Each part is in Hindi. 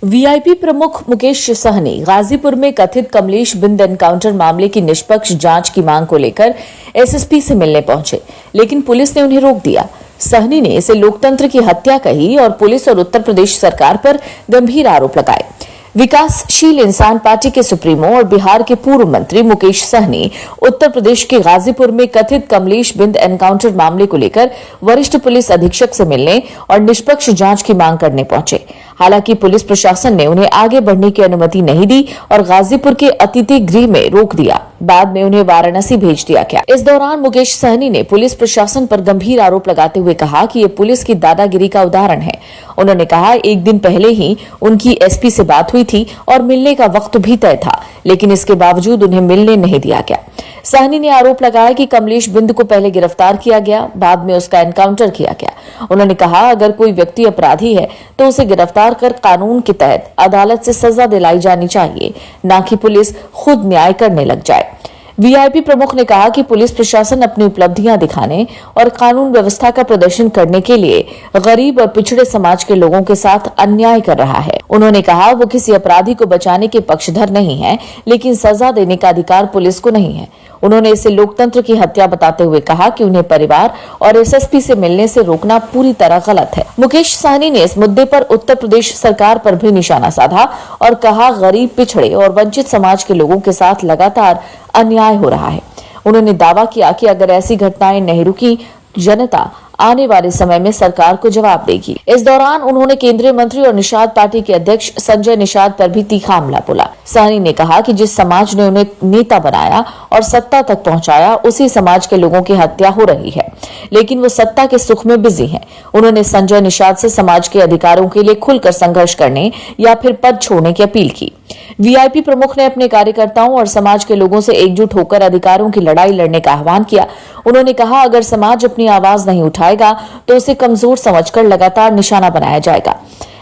वीआईपी प्रमुख मुकेश सहनी गाजीपुर में कथित कमलेश बिंद एनकाउंटर मामले की निष्पक्ष जांच की मांग को लेकर एसएसपी से मिलने पहुंचे, लेकिन पुलिस ने उन्हें रोक दिया। सहनी ने इसे लोकतंत्र की हत्या कही और पुलिस और उत्तर प्रदेश सरकार पर गंभीर आरोप लगाए। विकासशील इंसान पार्टी के सुप्रीमो और बिहार के पूर्व मंत्री मुकेश सहनी उत्तर प्रदेश के गाजीपुर में कथित कमलेश बिंद एनकाउंटर मामले को लेकर वरिष्ठ पुलिस अधीक्षक से मिलने और निष्पक्ष जांच की मांग करने पहुंचे। हालांकि पुलिस प्रशासन ने उन्हें आगे बढ़ने की अनुमति नहीं दी और गाजीपुर के अतिथि गृह में रोक दिया। बाद में उन्हें वाराणसी भेज दिया गया। इस दौरान मुकेश सहनी ने पुलिस प्रशासन पर गंभीर आरोप लगाते हुए कहा कि ये पुलिस की दादागिरी का उदाहरण है। उन्होंने कहा, एक दिन पहले ही उनकी एसपी से बात हुई थी और मिलने का वक्त भी तय था, लेकिन इसके बावजूद उन्हें मिलने नहीं दिया गया। सहनी ने आरोप लगाया कि कमलेश बिंद को पहले गिरफ्तार किया गया, बाद में उसका एनकाउंटर किया गया। उन्होंने कहा, अगर कोई व्यक्ति अपराधी है तो उसे गिरफ्तार कर कानून के तहत अदालत से सजा दिलाई जानी चाहिए, न कि पुलिस खुद न्याय करने लग जाए। वीआईपी प्रमुख ने कहा कि पुलिस प्रशासन अपनी उपलब्धियां दिखाने और कानून व्यवस्था का प्रदर्शन करने के लिए गरीब और पिछड़े समाज के लोगों के साथ अन्याय कर रहा है। उन्होंने कहा, वो किसी अपराधी को बचाने के पक्षधर नहीं है, लेकिन सजा देने का अधिकार पुलिस को नहीं है। उन्होंने इसे लोकतंत्र की हत्या बताते हुए कहा कि उन्हें परिवार और एसएसपी से मिलने से रोकना पूरी तरह गलत है। मुकेश सहनी ने इस मुद्दे पर उत्तर प्रदेश सरकार पर भी निशाना साधा और कहा, गरीब, पिछड़े और वंचित समाज के लोगों के साथ लगातार अन्याय हो रहा है। उन्होंने दावा किया कि अगर ऐसी घटनाएं नहीं रुकी, जनता आने वाले समय में सरकार को जवाब देगी। इस दौरान उन्होंने केंद्रीय मंत्री और निषाद पार्टी के अध्यक्ष संजय निषाद पर भी तीखा हमला बोला। सहनी ने कहा कि जिस समाज ने उन्हें नेता बनाया और सत्ता तक पहुंचाया, उसी समाज के लोगों की हत्या हो रही है, लेकिन वो सत्ता के सुख में बिजी हैं। उन्होंने संजय निषाद से समाज के अधिकारों के लिए खुलकर संघर्ष करने या फिर पद छोड़ने की अपील की। वीआईपी प्रमुख ने अपने कार्यकर्ताओं और समाज के लोगों से एकजुट होकर अधिकारों की लड़ाई लड़ने का आह्वान किया। उन्होंने कहा, अगर समाज अपनी आवाज नहीं उठाएगा तो उसे कमजोर समझकर लगातार निशाना बनाया जाएगा।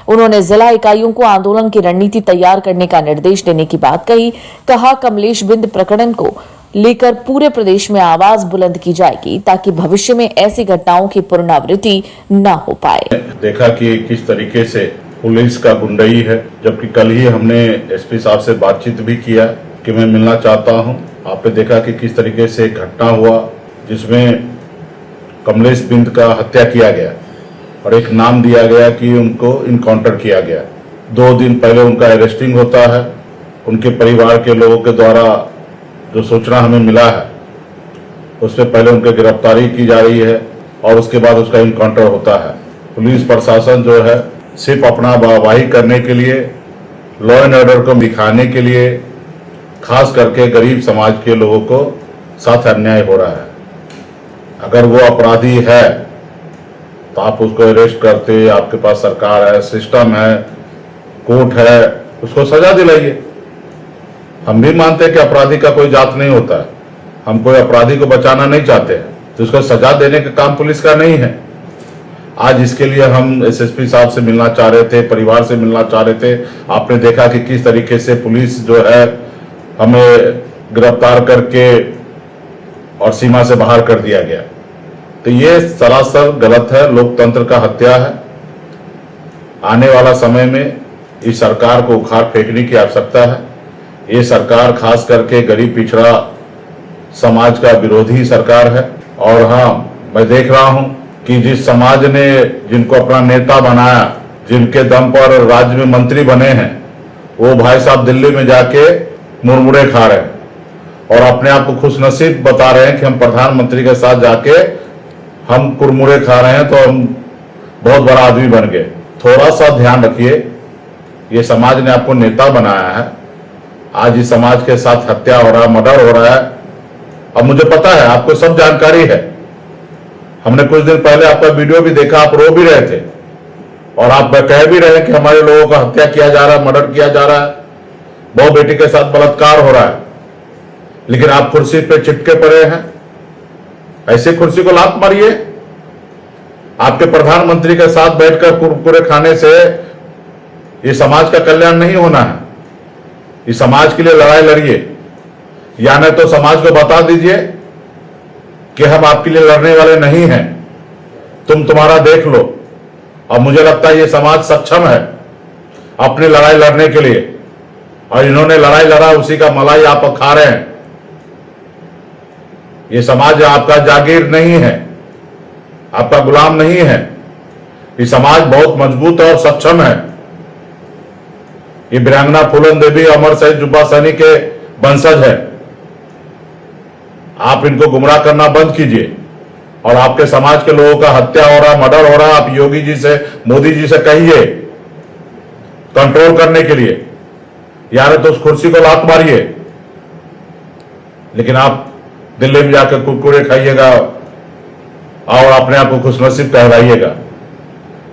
उन्होंने जिला इकाइयों को आंदोलन की रणनीति तैयार करने का निर्देश देने की बात कही। कहा, कमलेश बिंद प्रकरण को लेकर पूरे प्रदेश में आवाज बुलंद की जाएगी ताकि भविष्य में ऐसी घटनाओं की पुनरावृत्ति न हो पाए। देखा कि किस तरीके से पुलिस का गुंडई है, जबकि कल ही हमने एसपी साहब से बातचीत भी किया कि मैं मिलना चाहता हूं। आपने देखा कि किस तरीके से एक घटना हुआ जिसमें कमलेश बिंद का हत्या किया गया और एक नाम दिया गया कि उनको इनकाउंटर किया गया। 2 दिन पहले उनका अरेस्टिंग होता है। उनके परिवार के लोगों के द्वारा जो सूचना हमें मिला है, उससे पहले उनकी गिरफ्तारी की जा रही है और उसके बाद उसका इनकाउंटर होता है। पुलिस प्रशासन जो है सिर्फ अपना वाहवाही करने के लिए, लॉ एंड ऑर्डर को दिखाने के लिए, खास करके गरीब समाज के लोगों को साथ अन्याय हो रहा है। अगर वो अपराधी है तो आप उसको अरेस्ट करते, आपके पास सरकार है, सिस्टम है, कोर्ट है, उसको सजा दिलाइए। हम भी मानते हैं कि अपराधी का कोई जात नहीं होता है। हम कोई अपराधी को बचाना नहीं चाहते हैं, तो उसको सजा देने का काम पुलिस का नहीं है। आज इसके लिए हम एसएसपी साहब से मिलना चाह रहे थे, परिवार से मिलना चाह रहे थे। आपने देखा कि किस तरीके से पुलिस जो है हमें गिरफ्तार करके और सीमा से बाहर कर दिया गया। तो ये सरासर गलत है, लोकतंत्र का हत्या है। आने वाला समय में इस सरकार को उखाड़ फेंकने की आवश्यकता है। ये सरकार खास करके गरीब पिछड़ा समाज का विरोधी सरकार है। और हाँ, मैं देख रहा हूं कि जिस समाज ने जिनको अपना नेता बनाया, जिनके दम पर राज्य में मंत्री बने हैं, वो भाई साहब दिल्ली में जाके मुरमुरे खा रहे हैं और अपने आप को खुशनसीब बता रहे हैं कि हम प्रधानमंत्री के साथ जाके हम कुरमुरे खा रहे हैं, तो हम बहुत बड़ा आदमी बन गए। थोड़ा सा ध्यान रखिए, ये समाज ने आपको नेता बनाया है। आज इस समाज के साथ हत्या हो रहा है, मर्डर हो रहा है। अब मुझे पता है, आपको सब जानकारी है। हमने कुछ दिन पहले आपका वीडियो भी देखा, आप रो भी रहे थे और आप कह भी रहे हैं कि हमारे लोगों का हत्या किया जा रहा है, मर्डर किया जा रहा है, बहू बेटी के साथ बलात्कार हो रहा है, लेकिन आप कुर्सी पे चिपके पड़े हैं। ऐसे कुर्सी को लात मारिए। आपके प्रधानमंत्री के साथ बैठकर कुरकुरे खाने से ये समाज का कल्याण नहीं होना है। इस समाज के लिए लड़ाई लड़िए, या नहीं तो समाज को बता दीजिए कि हम आपके लिए लड़ने वाले नहीं हैं, तुम्हारा देख लो। और मुझे लगता है ये समाज सक्षम है। अपनी लड़ाई लड़ने के लिए, और इन्होंने लड़ाई लड़ा, उसी का मलाई आप खा रहे हैं। ये समाज आपका जागीर नहीं है, आपका गुलाम नहीं है। ये समाज बहुत मजबूत और सक्षम है। ये वीरांगना फूलन देवी अमर शहीद जुब्बा सहनी के वंशज है। आप इनको गुमराह करना बंद कीजिए, और आपके समाज के लोगों का हत्या हो रहा, मर्डर हो रहा, आप योगी जी से, मोदी जी से कहिए कंट्रोल करने के लिए, यार तो उस कुर्सी को लात मारिए। लेकिन आप दिल्ली में जाकर कुरकुरे खाइएगा और अपने आप को खुशनसीब कहलाइएगा।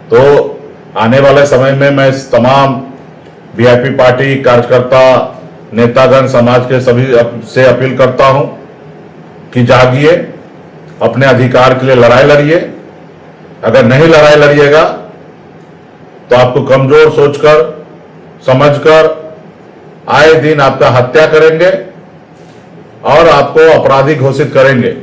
तो आने वाले समय में मैं तमाम वीआईपी पार्टी कार्यकर्ता, नेतागण, समाज के सभी से अपील करता हूं कि जागिए, अपने अधिकार के लिए लड़ाई लड़िए। अगर नहीं लड़ाई लड़िएगा तो आपको कमजोर सोचकर, समझकर आए दिन आपका हत्या करेंगे और आपको अपराधी घोषित करेंगे।